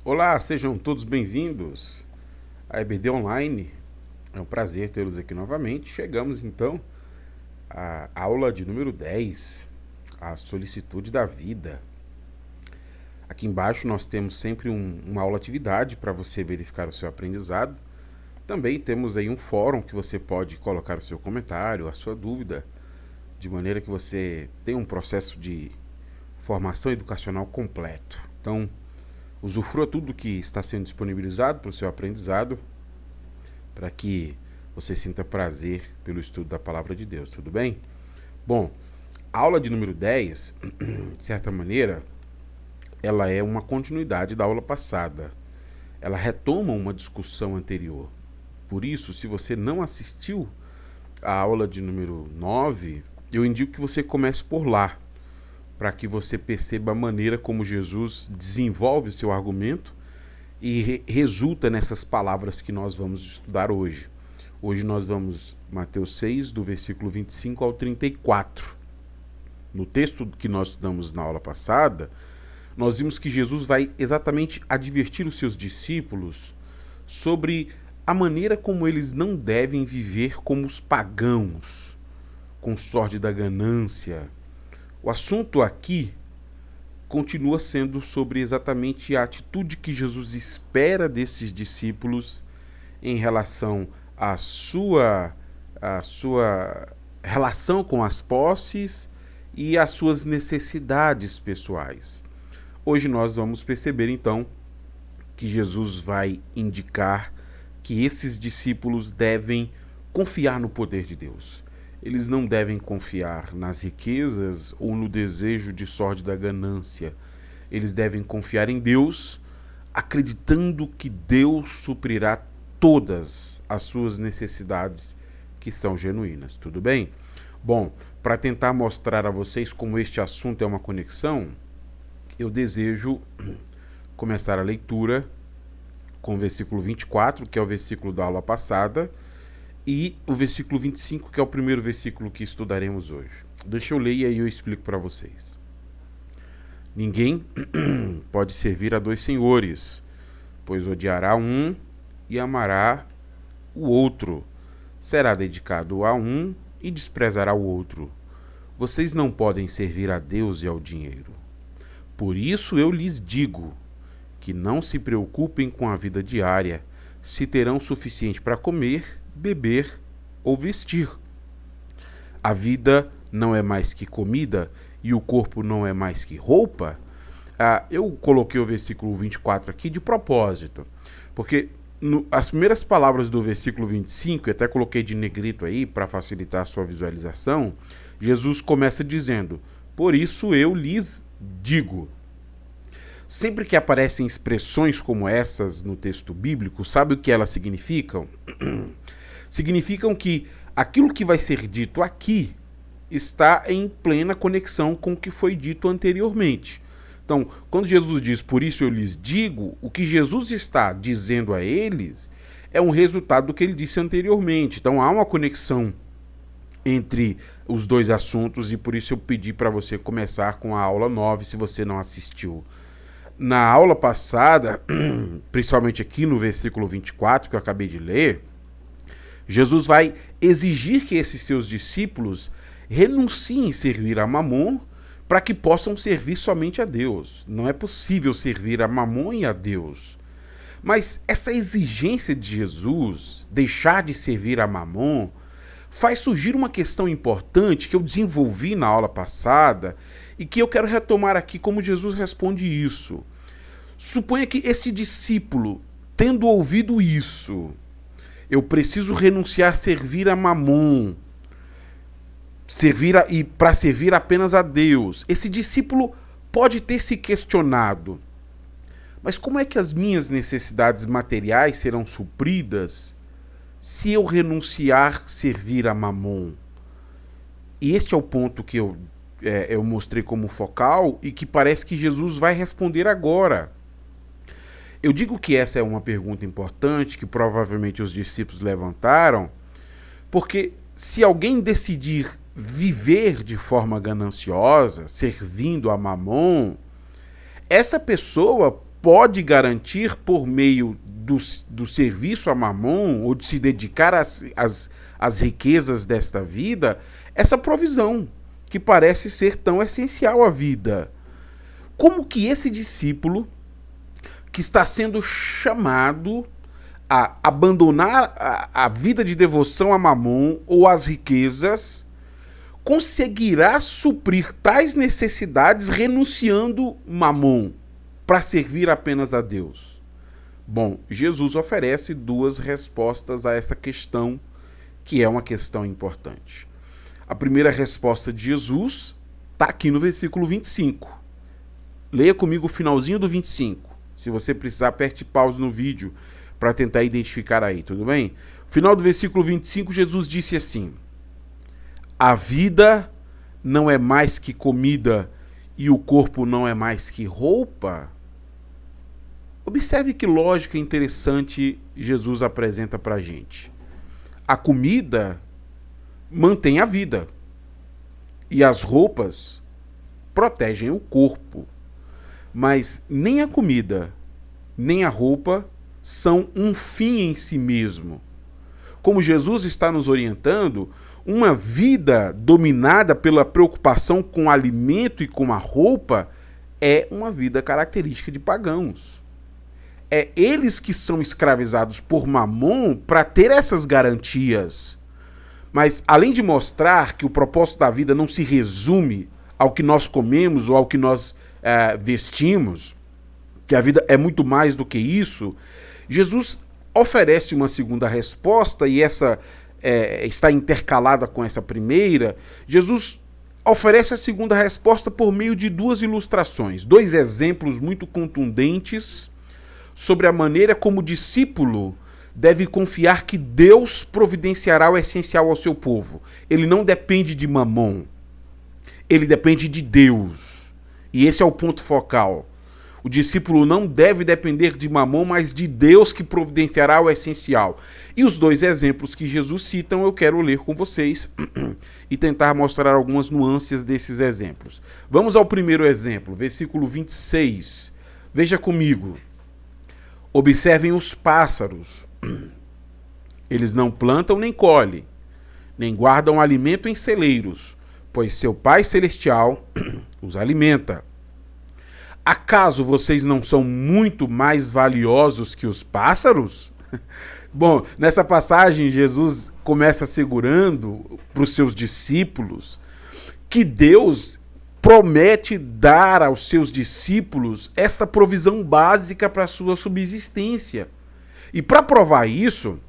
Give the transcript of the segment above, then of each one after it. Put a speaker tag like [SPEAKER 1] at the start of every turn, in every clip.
[SPEAKER 1] Olá, sejam todos bem-vindos à EBD Online. É um prazer tê-los aqui novamente. Chegamos então à aula de número 10, a solicitude da vida. Aqui embaixo nós temos sempre uma aula atividade para você verificar o seu aprendizado. Também temos aí um fórum que você pode colocar o seu comentário, a sua dúvida, de maneira que você tenha um processo de formação educacional completo. Então, usufrua tudo que está sendo disponibilizado para o seu aprendizado, para que você sinta prazer pelo estudo da Palavra de Deus, tudo bem? Bom, a aula de número 10, de certa maneira, ela é uma continuidade da aula passada. Ela retoma uma discussão anterior. Por isso, se você não assistiu à aula de número 9, eu indico que você comece por lá, para que você perceba a maneira como Jesus desenvolve o seu argumento e resulta nessas palavras que nós vamos estudar hoje. Hoje nós vamos Mateus 6, do versículo 25 ao 34. No texto que nós estudamos na aula passada, nós vimos que Jesus vai exatamente advertir os seus discípulos sobre a maneira como eles não devem viver como os pagãos, com sorte da ganância. O assunto aqui continua sendo sobre exatamente a atitude que Jesus espera desses discípulos em relação à sua relação com as posses e às suas necessidades pessoais. Hoje nós vamos perceber então que Jesus vai indicar que esses discípulos devem confiar no poder de Deus. Eles não devem confiar nas riquezas ou no desejo de sorte da ganância. Eles devem confiar em Deus, acreditando que Deus suprirá todas as suas necessidades que são genuínas. Tudo bem? Bom, para tentar mostrar a vocês como este assunto é uma conexão, eu desejo começar a leitura com o versículo 24, que é o versículo da aula passada, e o versículo 25, que é o primeiro versículo que estudaremos hoje. Deixa eu ler e aí eu explico para vocês. Ninguém pode servir a dois senhores, pois odiará um e amará o outro. Será dedicado a um e desprezará o outro. Vocês não podem servir a Deus e ao dinheiro. Por isso eu lhes digo que não se preocupem com a vida diária, se terão suficiente para comer, beber ou vestir. A vida não é mais que comida e o corpo não é mais que roupa. Eu coloquei o versículo 24 aqui de propósito, porque as primeiras palavras do versículo 25, eu até coloquei de negrito aí para facilitar a sua visualização, Jesus começa dizendo: por isso eu lhes digo. Sempre que aparecem expressões como essas no texto bíblico, sabe o que elas significam? Significam que aquilo que vai ser dito aqui está em plena conexão com o que foi dito anteriormente. Então, quando Jesus diz, por isso eu lhes digo, o que Jesus está dizendo a eles é um resultado do que ele disse anteriormente. Então, há uma conexão entre os dois assuntos e por isso eu pedi para você começar com a aula 9, se você não assistiu. Na aula passada, principalmente aqui no versículo 24, que eu acabei de ler, Jesus vai exigir que esses seus discípulos renunciem a servir a Mamon para que possam servir somente a Deus. Não é possível servir a Mamon e a Deus. Mas essa exigência de Jesus, deixar de servir a Mamon, faz surgir uma questão importante que eu desenvolvi na aula passada e que eu quero retomar aqui como Jesus responde isso. Suponha que esse discípulo, tendo ouvido isso, eu preciso renunciar a servir a Mamon, e para servir apenas a Deus. Esse discípulo pode ter se questionado: mas como é que as minhas necessidades materiais serão supridas se eu renunciar a servir a Mamon? E este é o ponto que eu mostrei como focal e que parece que Jesus vai responder agora. Eu digo que essa é uma pergunta importante que provavelmente os discípulos levantaram, porque se alguém decidir viver de forma gananciosa, servindo a Mamon, essa pessoa pode garantir por meio do serviço a Mamon, ou de se dedicar às riquezas desta vida, essa provisão que parece ser tão essencial à vida. Como que esse discípulo, que está sendo chamado a abandonar a vida de devoção a Mamon ou às riquezas, conseguirá suprir tais necessidades renunciando Mamon para servir apenas a Deus? Bom, Jesus oferece duas respostas a essa questão, que é uma questão importante. A primeira resposta de Jesus está aqui no versículo 25. Leia comigo o finalzinho do 25. Se você precisar, aperte pause no vídeo para tentar identificar aí, tudo bem? Final do versículo 25, Jesus disse assim: a vida não é mais que comida e o corpo não é mais que roupa? Observe que lógica interessante Jesus apresenta para a gente. A comida mantém a vida e as roupas protegem o corpo. Mas nem a comida, nem a roupa são um fim em si mesmo. Como Jesus está nos orientando, uma vida dominada pela preocupação com o alimento e com a roupa é uma vida característica de pagãos. É eles que são escravizados por Mamon para ter essas garantias. Mas além de mostrar que o propósito da vida não se resume ao que nós comemos ou ao que nós vestimos, que a vida é muito mais do que isso, Jesus oferece uma segunda resposta, e essa está intercalada com essa primeira. Jesus oferece a segunda resposta por meio de duas ilustrações, dois exemplos muito contundentes sobre a maneira como o discípulo deve confiar que Deus providenciará o essencial ao seu povo. Ele não depende de Mamon, ele depende de Deus. E esse é o ponto focal. O discípulo não deve depender de Mamon, mas de Deus, que providenciará o essencial. E os dois exemplos que Jesus cita, eu quero ler com vocês e tentar mostrar algumas nuances desses exemplos. Vamos ao primeiro exemplo, versículo 26. Veja comigo. Observem os pássaros. Eles não plantam nem colhem, nem guardam alimento em celeiros, pois seu Pai Celestial os alimenta. Acaso vocês não são muito mais valiosos que os pássaros? Bom, nessa passagem Jesus começa assegurando para os seus discípulos que Deus promete dar aos seus discípulos esta provisão básica para a sua subsistência. E para provar isso,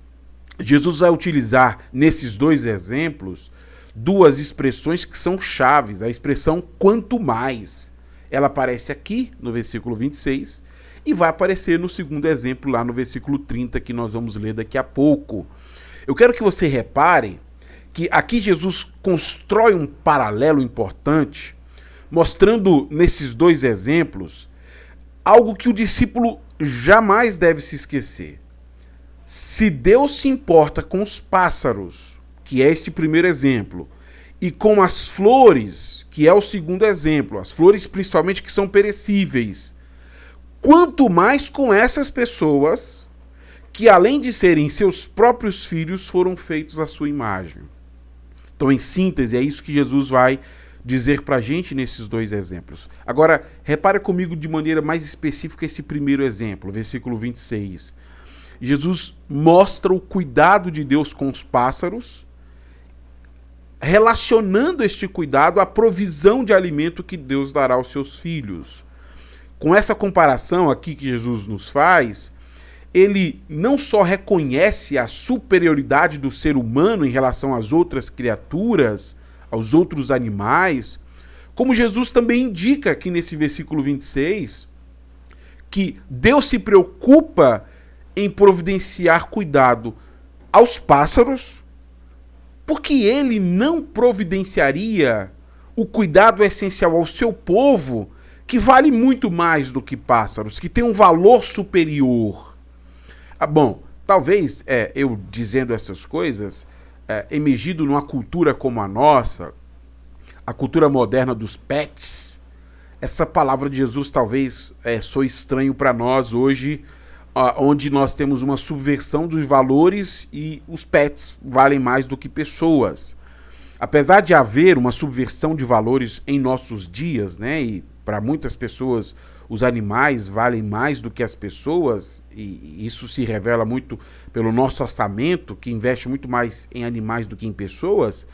[SPEAKER 1] Jesus vai utilizar nesses dois exemplos duas expressões que são chaves. A expressão quanto mais, ela aparece aqui no versículo 26 e vai aparecer no segundo exemplo lá no versículo 30, que nós vamos ler daqui a pouco. Eu quero que você repare que aqui Jesus constrói um paralelo importante, mostrando nesses dois exemplos algo que o discípulo jamais deve se esquecer. Se Deus se importa com os pássaros, que é este primeiro exemplo, e com as flores, que é o segundo exemplo, as flores principalmente que são perecíveis, quanto mais com essas pessoas que, além de serem seus próprios filhos, foram feitos à sua imagem. Então, em síntese, é isso que Jesus vai dizer para a gente nesses dois exemplos. Agora, repare comigo de maneira mais específica esse primeiro exemplo, versículo 26. Jesus mostra o cuidado de Deus com os pássaros, relacionando este cuidado à provisão de alimento que Deus dará aos seus filhos. Com essa comparação aqui que Jesus nos faz, ele não só reconhece a superioridade do ser humano em relação às outras criaturas, aos outros animais, como Jesus também indica aqui nesse versículo 26, que Deus se preocupa em providenciar cuidado aos pássaros, porque ele não providenciaria o cuidado essencial ao seu povo, que vale muito mais do que pássaros, que tem um valor superior. Bom, talvez eu dizendo essas coisas, emergido numa cultura como a nossa, a cultura moderna dos pets, essa palavra de Jesus talvez soe estranho para nós hoje, onde nós temos uma subversão dos valores e os pets valem mais do que pessoas. Apesar de haver uma subversão de valores em nossos dias, né, e para muitas pessoas os animais valem mais do que as pessoas, e isso se revela muito pelo nosso orçamento, que investe muito mais em animais do que em pessoas,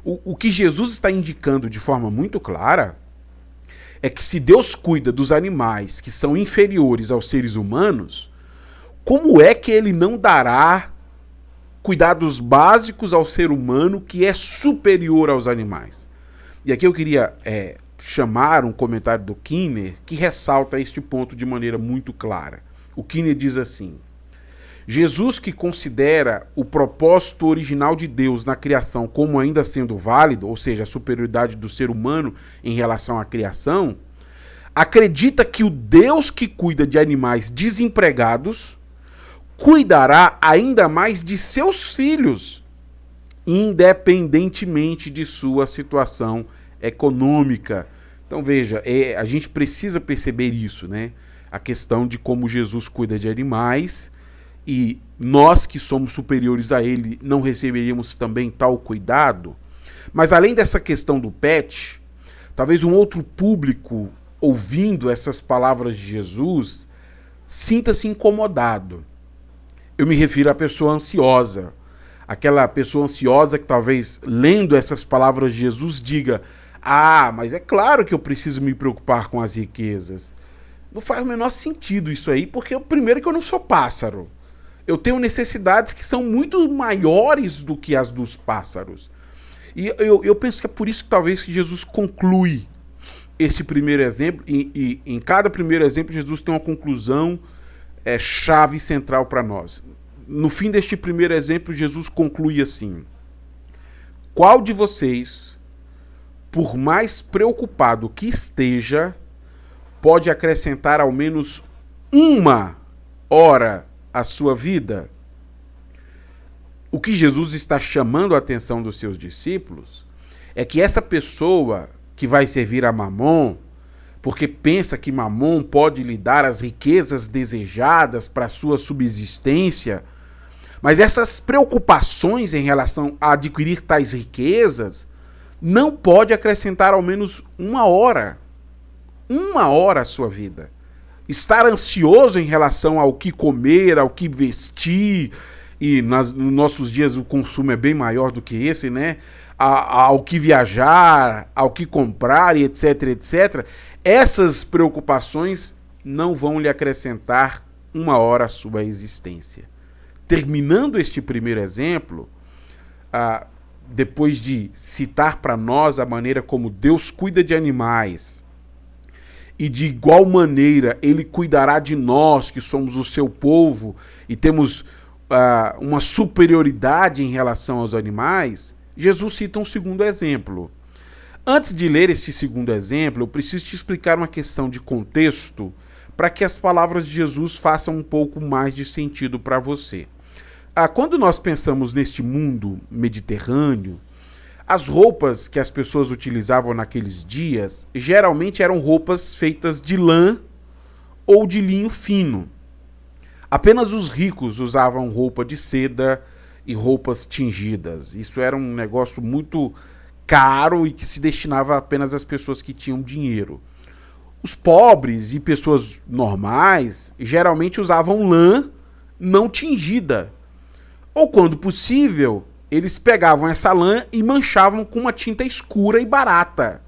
[SPEAKER 1] o que Jesus está indicando de forma muito clara é que se Deus cuida dos animais que são inferiores aos seres humanos, como é que ele não dará cuidados básicos ao ser humano que é superior aos animais? E aqui eu queria chamar um comentário do Kinner que ressalta este ponto de maneira muito clara. O Kinner diz assim: Jesus, que considera o propósito original de Deus na criação como ainda sendo válido, ou seja, a superioridade do ser humano em relação à criação, acredita que o Deus que cuida de animais desempregados cuidará ainda mais de seus filhos, independentemente de sua situação econômica. Então veja, a gente precisa perceber isso, né? A questão de como Jesus cuida de animais, e nós que somos superiores a ele não receberíamos também tal cuidado. Mas além dessa questão do pet, talvez um outro público ouvindo essas palavras de Jesus sinta-se incomodado. Eu me refiro à pessoa ansiosa, aquela pessoa ansiosa que talvez lendo essas palavras de Jesus diga: mas é claro que eu preciso me preocupar com as riquezas. Não faz o menor sentido isso aí, porque primeiro que eu não sou pássaro. Eu tenho necessidades que são muito maiores do que as dos pássaros. E eu penso que é por isso que talvez que Jesus conclui este primeiro exemplo, e em cada primeiro exemplo Jesus tem uma conclusão chave central para nós. No fim deste primeiro exemplo, Jesus conclui assim: qual de vocês, por mais preocupado que esteja, pode acrescentar ao menos uma hora à sua vida? O que Jesus está chamando a atenção dos seus discípulos é que essa pessoa que vai servir a Mamon, porque pensa que Mamon pode lhe dar as riquezas desejadas para a sua subsistência, mas essas preocupações em relação a adquirir tais riquezas não pode acrescentar ao menos uma hora à sua vida. Estar ansioso em relação ao que comer, ao que vestir, e nos nossos dias o consumo é bem maior do que esse, né? Ao que viajar, ao que comprar e etc, etc. Essas preocupações não vão lhe acrescentar uma hora à sua existência. Terminando este primeiro exemplo, depois de citar para nós a maneira como Deus cuida de animais, e de igual maneira ele cuidará de nós, que somos o seu povo, e temos uma superioridade em relação aos animais, Jesus cita um segundo exemplo. Antes de ler este segundo exemplo, eu preciso te explicar uma questão de contexto para que as palavras de Jesus façam um pouco mais de sentido para você. Quando nós pensamos neste mundo mediterrâneo, as roupas que as pessoas utilizavam naqueles dias geralmente eram roupas feitas de lã ou de linho fino. Apenas os ricos usavam roupa de seda e roupas tingidas. Isso era um negócio muito caro e que se destinava apenas às pessoas que tinham dinheiro. Os pobres e pessoas normais geralmente usavam lã não tingida. Ou, quando possível, eles pegavam essa lã e manchavam com uma tinta escura e barata.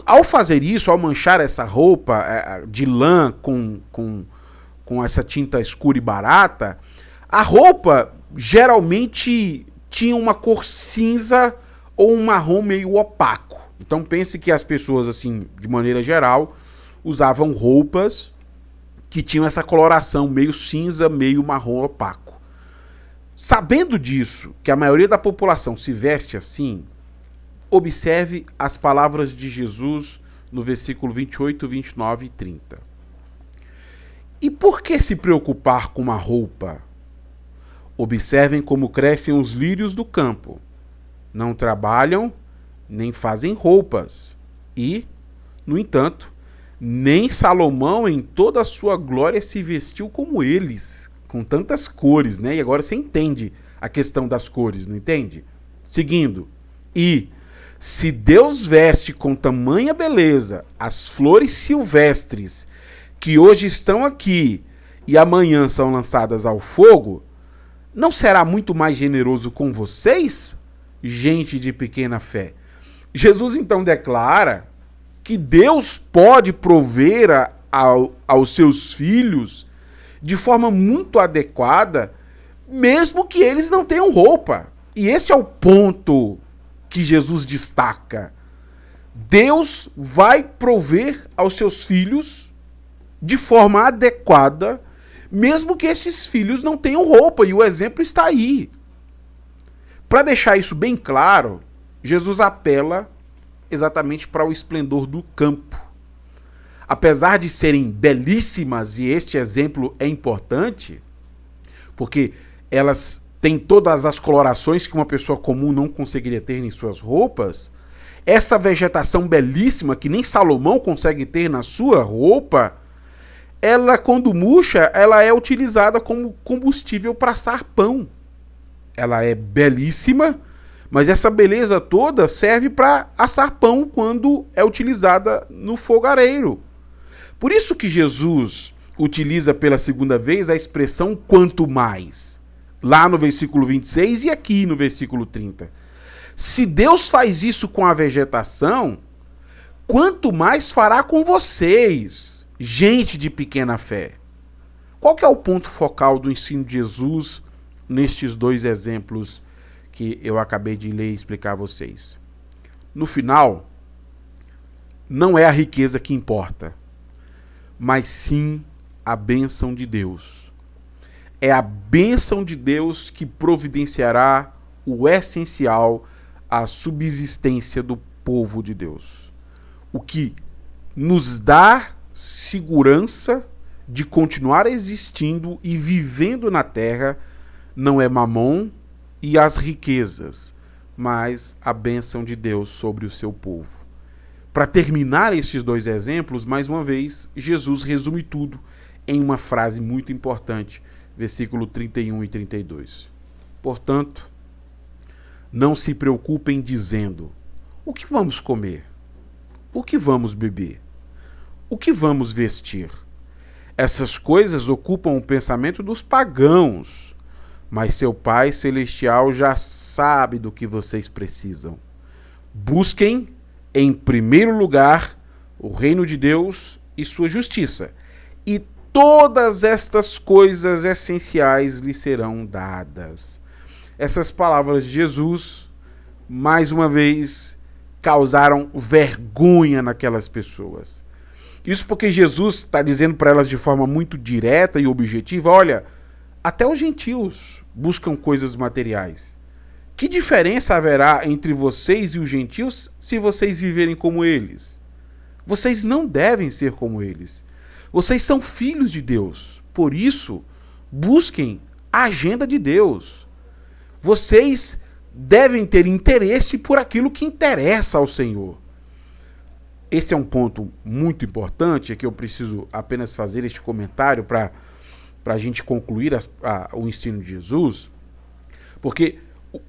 [SPEAKER 1] Ao fazer isso, ao manchar essa roupa de lã com essa tinta escura e barata, a roupa geralmente tinha uma cor cinza ou um marrom meio opaco. Então pense que as pessoas, assim, de maneira geral, usavam roupas que tinham essa coloração meio cinza, meio marrom opaco. Sabendo disso, que a maioria da população se veste assim, observe as palavras de Jesus no versículo 28, 29 e 30. E por que se preocupar com uma roupa? Observem como crescem os lírios do campo. Não trabalham, nem fazem roupas. E No entanto, nem Salomão em toda a sua glória se vestiu como eles, com tantas cores, né? E agora você entende a questão das cores, não entende? Seguindo. E se Deus veste com tamanha beleza as flores silvestres que hoje estão aqui e amanhã são lançadas ao fogo, não será muito mais generoso com vocês, gente de pequena fé? Jesus então declara que Deus pode prover aos seus filhos de forma muito adequada, mesmo que eles não tenham roupa. E este é o ponto que Jesus destaca. Deus vai prover aos seus filhos de forma adequada, mesmo que esses filhos não tenham roupa, e o exemplo está aí. Para deixar isso bem claro, Jesus apela exatamente para o esplendor do campo. Apesar de serem belíssimas, e este exemplo é importante, porque elas têm todas as colorações que uma pessoa comum não conseguiria ter em suas roupas, essa vegetação belíssima que nem Salomão consegue ter na sua roupa, ela, quando murcha, ela é utilizada como combustível para assar pão. Ela é belíssima, mas essa beleza toda serve para assar pão quando é utilizada no fogareiro. Por isso que Jesus utiliza pela segunda vez a expressão quanto mais, lá no versículo 26 e aqui no versículo 30. Se Deus faz isso com a vegetação, quanto mais fará com vocês, gente de pequena fé. Qual que é o ponto focal do ensino de Jesus nestes dois exemplos que eu acabei de ler e explicar a vocês? No final, não é a riqueza que importa, mas sim a bênção de Deus. É a bênção de Deus que providenciará o essencial à subsistência do povo de Deus. O que nos dá segurança de continuar existindo e vivendo na terra não é mamon e as riquezas, mas a bênção de Deus sobre o seu povo. Para terminar estes dois exemplos, mais uma vez, Jesus resume tudo em uma frase muito importante, versículo 31 e 32. Portanto, não se preocupem dizendo: o que vamos comer? O que vamos beber? O que vamos vestir? Essas coisas ocupam o pensamento dos pagãos, mas seu Pai Celestial já sabe do que vocês precisam. Busquem, em primeiro lugar, o reino de Deus e sua justiça, e todas estas coisas essenciais lhe serão dadas. Essas palavras de Jesus, mais uma vez, causaram vergonha naquelas pessoas. Isso porque Jesus está dizendo para elas de forma muito direta e objetiva: olha, até os gentios buscam coisas materiais. Que diferença haverá entre vocês e os gentios se vocês viverem como eles? Vocês não devem ser como eles. Vocês são filhos de Deus. Por isso, busquem a agenda de Deus. Vocês devem ter interesse por aquilo que interessa ao Senhor. Esse é um ponto muito importante, é que eu preciso apenas fazer este comentário para a gente concluir o ensino de Jesus, porque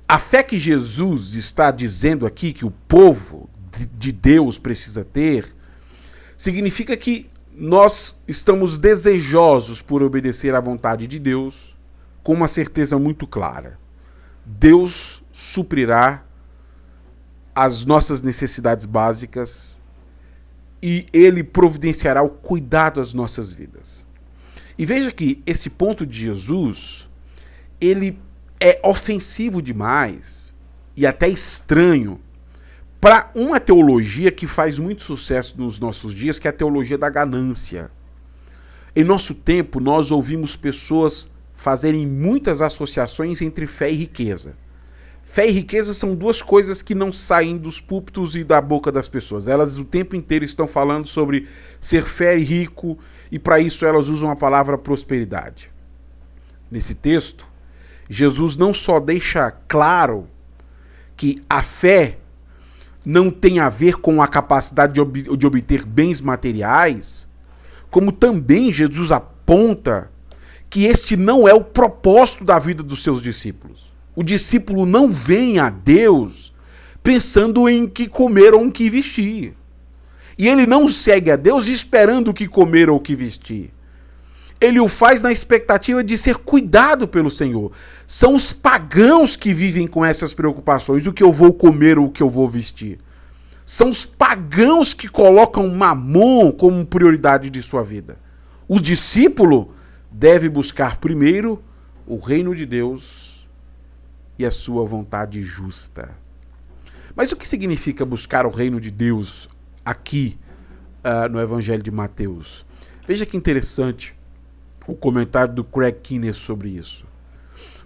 [SPEAKER 1] a fé que Jesus está dizendo aqui que o povo de Deus precisa ter, significa que nós estamos desejosos por obedecer à vontade de Deus, com uma certeza muito clara: Deus suprirá as nossas necessidades básicas e Ele providenciará o cuidado das nossas vidas. E veja que esse ponto de Jesus, ele é ofensivo demais e até estranho para uma teologia que faz muito sucesso nos nossos dias, que é a teologia da ganância. Em nosso tempo, nós ouvimos pessoas fazerem muitas associações entre fé e riqueza. Fé e riqueza são duas coisas que não saem dos púlpitos e da boca das pessoas. Elas o tempo inteiro estão falando sobre ser fé e rico, e para isso elas usam a palavra prosperidade. Nesse texto, Jesus não só deixa claro que a fé não tem a ver com a capacidade de obter bens materiais, como também Jesus aponta que este não é o propósito da vida dos seus discípulos. O discípulo não vem a Deus pensando em que comer ou em que vestir. E ele não segue a Deus esperando o que comer ou o que vestir. Ele o faz na expectativa de ser cuidado pelo Senhor. São os pagãos que vivem com essas preocupações, do que eu vou comer ou o que eu vou vestir. São os pagãos que colocam mamon como prioridade de sua vida. O discípulo deve buscar primeiro o reino de Deus e a sua vontade justa. Mas o que significa buscar o reino de Deus aqui no Evangelho de Mateus? Veja que interessante o comentário do Craig Keener sobre isso.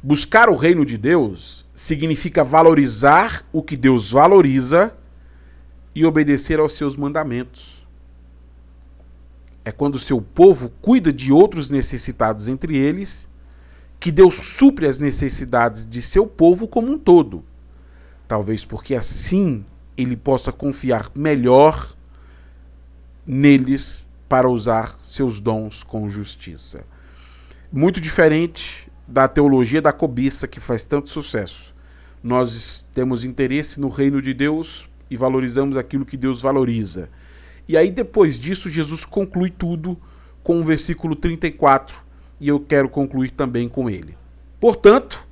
[SPEAKER 1] Buscar o reino de Deus significa valorizar o que Deus valoriza e obedecer aos seus mandamentos. É quando o seu povo cuida de outros necessitados entre eles, que Deus supre as necessidades de seu povo como um todo. Talvez porque assim ele possa confiar melhor neles para usar seus dons com justiça. Muito diferente da teologia da cobiça que faz tanto sucesso. Nós temos interesse no reino de Deus e valorizamos aquilo que Deus valoriza. E aí depois disso Jesus conclui tudo com o versículo 34, e eu quero concluir também com ele. Portanto,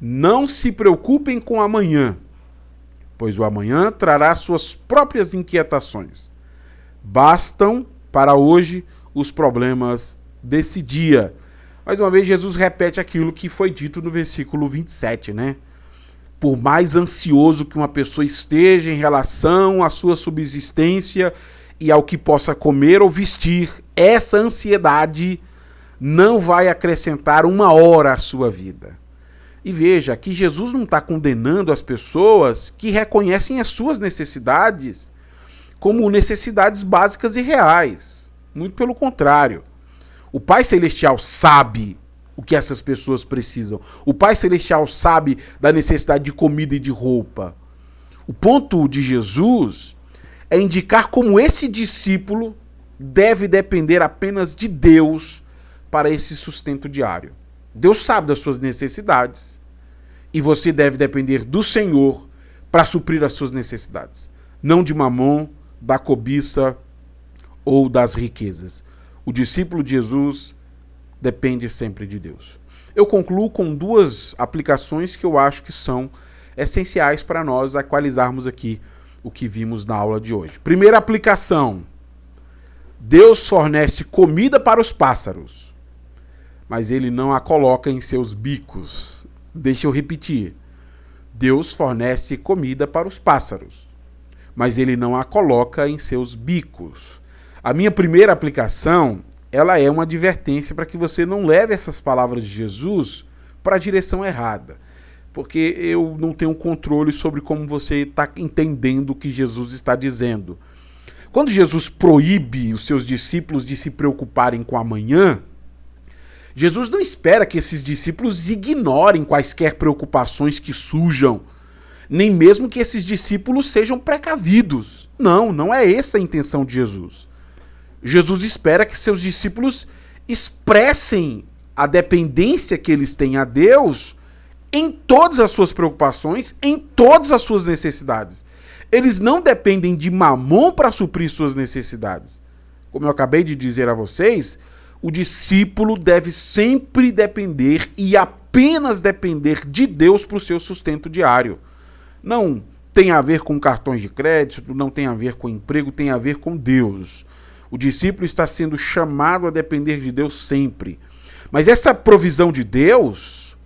[SPEAKER 1] não se preocupem com amanhã, pois o amanhã trará suas próprias inquietações. Bastam para hoje os problemas desse dia. Mais uma vez, Jesus repete aquilo que foi dito no versículo 27, né? Por mais ansioso que uma pessoa esteja em relação à sua subsistência e ao que possa comer ou vestir, essa ansiedade não vai acrescentar uma hora à sua vida. E veja, que Jesus não está condenando as pessoas que reconhecem as suas necessidades como necessidades básicas e reais. Muito pelo contrário. O Pai Celestial sabe o que essas pessoas precisam. O Pai Celestial sabe da necessidade de comida e de roupa. O ponto de Jesus é indicar como esse discípulo deve depender apenas de Deus para esse sustento diário. Deus sabe das suas necessidades e você deve depender do Senhor para suprir as suas necessidades. Não de mamon, da cobiça ou das riquezas. O discípulo de Jesus depende sempre de Deus. Eu concluo com duas aplicações que eu acho que são essenciais para nós equalizarmos aqui o que vimos na aula de hoje. Primeira aplicação: Deus fornece comida para os pássaros, mas ele não a coloca em seus bicos. Deixa eu repetir. Deus fornece comida para os pássaros, mas ele não a coloca em seus bicos. A minha primeira aplicação, ela é uma advertência para que você não leve essas palavras de Jesus para a direção errada, porque eu não tenho controle sobre como você está entendendo o que Jesus está dizendo. Quando Jesus proíbe os seus discípulos de se preocuparem com amanhã, Jesus não espera que esses discípulos ignorem quaisquer preocupações que surjam, nem mesmo que esses discípulos sejam precavidos. Não, não é essa a intenção de Jesus. Jesus espera que seus discípulos expressem a dependência que eles têm a Deus em todas as suas preocupações, em todas as suas necessidades. Eles não dependem de mamon para suprir suas necessidades. Como eu acabei de dizer a vocês, o discípulo deve sempre depender e apenas depender de Deus para o seu sustento diário. Não tem a ver com cartões de crédito, não tem a ver com emprego, tem a ver com Deus. O discípulo está sendo chamado a depender de Deus sempre. Mas essa provisão de Deus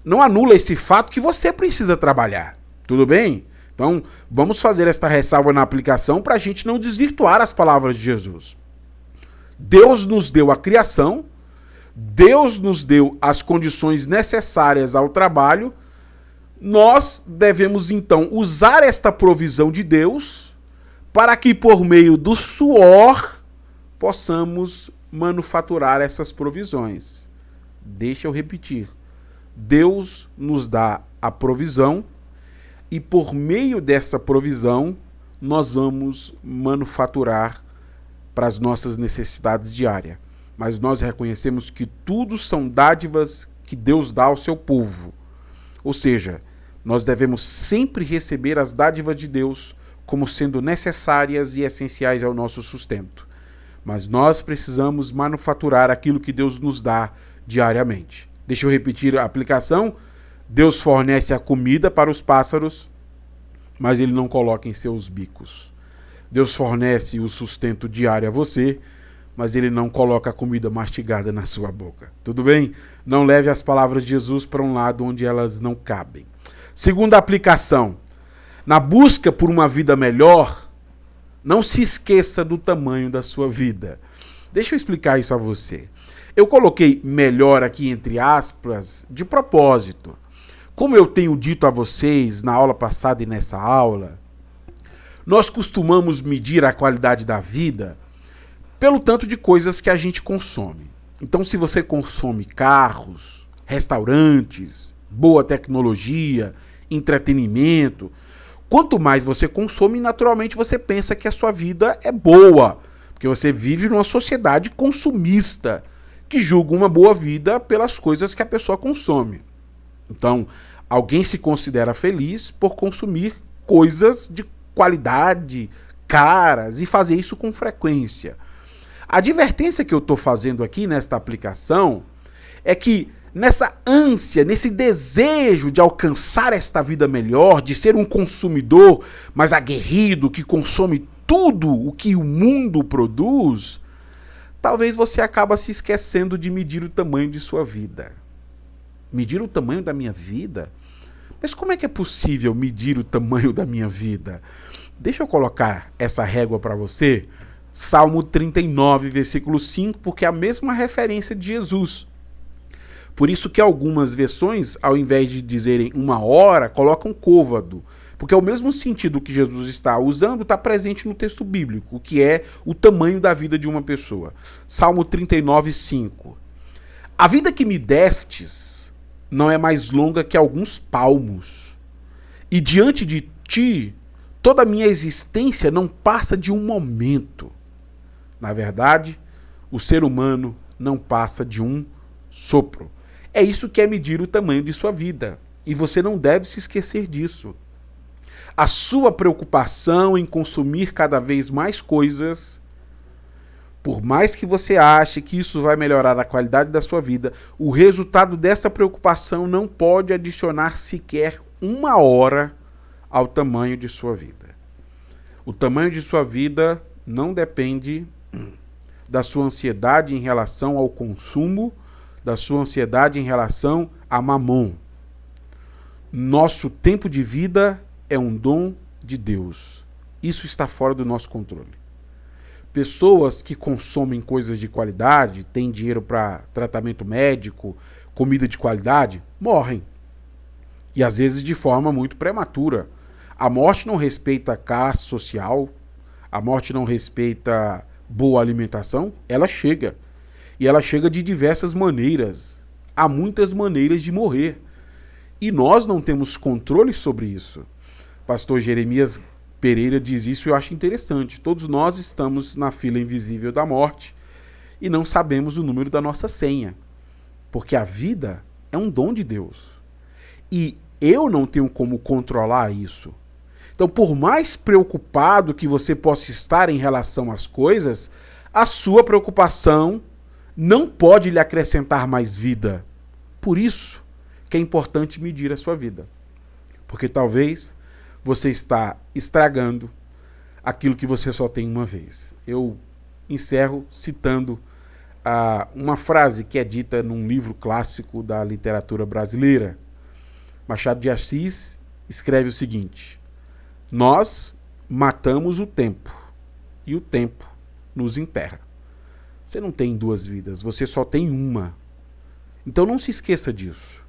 [SPEAKER 1] não anula esse fato que você precisa trabalhar. Tudo bem? Então, vamos fazer esta ressalva na aplicação para a gente não desvirtuar as palavras de Jesus. Deus nos deu a criação, Deus nos deu as condições necessárias ao trabalho. Nós devemos, então, usar esta provisão de Deus para que, por meio do suor, possamos manufaturar essas provisões. Deixa eu repetir. Deus nos dá a provisão e, por meio dessa provisão, nós vamos manufaturar para as nossas necessidades diárias. Mas nós reconhecemos que tudo são dádivas que Deus dá ao seu povo. Ou seja, nós devemos sempre receber as dádivas de Deus como sendo necessárias e essenciais ao nosso sustento. Mas nós precisamos manufaturar aquilo que Deus nos dá diariamente. Deixa eu repetir a aplicação. Deus fornece a comida para os pássaros, mas ele não coloca em seus bicos. Deus fornece o sustento diário a você, mas ele não coloca a comida mastigada na sua boca. Tudo bem? Não leve as palavras de Jesus para um lado onde elas não cabem. Segunda aplicação. Na busca por uma vida melhor, não se esqueça do tamanho da sua vida. Deixa eu explicar isso a você. Eu coloquei melhor aqui entre aspas de propósito. Como eu tenho dito a vocês na aula passada e nessa aula, nós costumamos medir a qualidade da vida pelo tanto de coisas que a gente consome. Então, se você consome carros, restaurantes, boa tecnologia, entretenimento, quanto mais você consome, naturalmente você pensa que a sua vida é boa, porque você vive numa sociedade consumista, que julga uma boa vida pelas coisas que a pessoa consome. Então, alguém se considera feliz por consumir coisas de qualidade, caras, e fazer isso com frequência. A advertência que eu estou fazendo aqui nesta aplicação é que nessa ânsia, nesse desejo de alcançar esta vida melhor, de ser um consumidor mais aguerrido, que consome tudo o que o mundo produz, talvez você acabe se esquecendo de medir o tamanho de sua vida. Medir o tamanho da minha vida? Mas como é que é possível medir o tamanho da minha vida? Deixa eu colocar essa régua para você. Salmo 39, versículo 5, porque é a mesma referência de Jesus. Por isso que algumas versões, ao invés de dizerem 1 hora, colocam côvado. Porque é o mesmo sentido que Jesus está usando, está presente no texto bíblico, que é o tamanho da vida de uma pessoa. Salmo 39, 5. A vida que me destes não é mais longa que alguns palmos. E diante de ti, toda a minha existência não passa de um momento. Na verdade, o ser humano não passa de um sopro. É isso que é medir o tamanho de sua vida. E você não deve se esquecer disso. A sua preocupação em consumir cada vez mais coisas, por mais que você ache que isso vai melhorar a qualidade da sua vida, o resultado dessa preocupação não pode adicionar sequer 1 hora ao tamanho de sua vida. O tamanho de sua vida não depende da sua ansiedade em relação ao consumo, da sua ansiedade em relação a mamon. Nosso tempo de vida é um dom de Deus. Isso está fora do nosso controle. Pessoas que consomem coisas de qualidade, têm dinheiro para tratamento médico, comida de qualidade, morrem. E às vezes de forma muito prematura. A morte não respeita a classe social, a morte não respeita boa alimentação, ela chega. E ela chega de diversas maneiras. Há muitas maneiras de morrer. E nós não temos controle sobre isso. Pastor Jeremias Pereira diz isso e eu acho interessante. Todos nós estamos na fila invisível da morte e não sabemos o número da nossa senha. Porque a vida é um dom de Deus. E eu não tenho como controlar isso. Então, por mais preocupado que você possa estar em relação às coisas, a sua preocupação não pode lhe acrescentar mais vida. Por isso que é importante medir a sua vida. Porque talvez você está estragando aquilo que você só tem uma vez. Eu encerro citando uma frase que é dita num livro clássico da literatura brasileira. Machado de Assis escreve o seguinte: nós matamos o tempo e o tempo nos enterra. Você não tem duas vidas, você só tem uma. Então não se esqueça disso.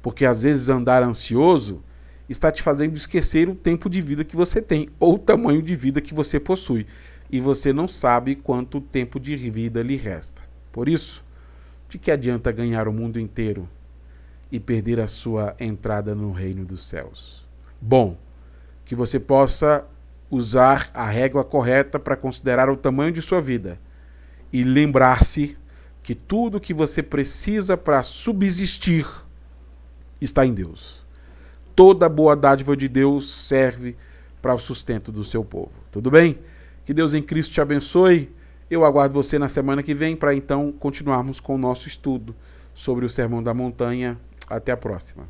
[SPEAKER 1] Porque às vezes andar ansioso está te fazendo esquecer o tempo de vida que você tem, ou o tamanho de vida que você possui. E você não sabe quanto tempo de vida lhe resta. Por isso, de que adianta ganhar o mundo inteiro e perder a sua entrada no reino dos céus? Bom, que você possa usar a régua correta para considerar o tamanho de sua vida e lembrar-se que tudo que você precisa para subsistir está em Deus. Toda boa dádiva de Deus serve para o sustento do seu povo. Tudo bem? Que Deus em Cristo te abençoe. Eu aguardo você na semana que vem para então continuarmos com o nosso estudo sobre o Sermão da Montanha. Até a próxima.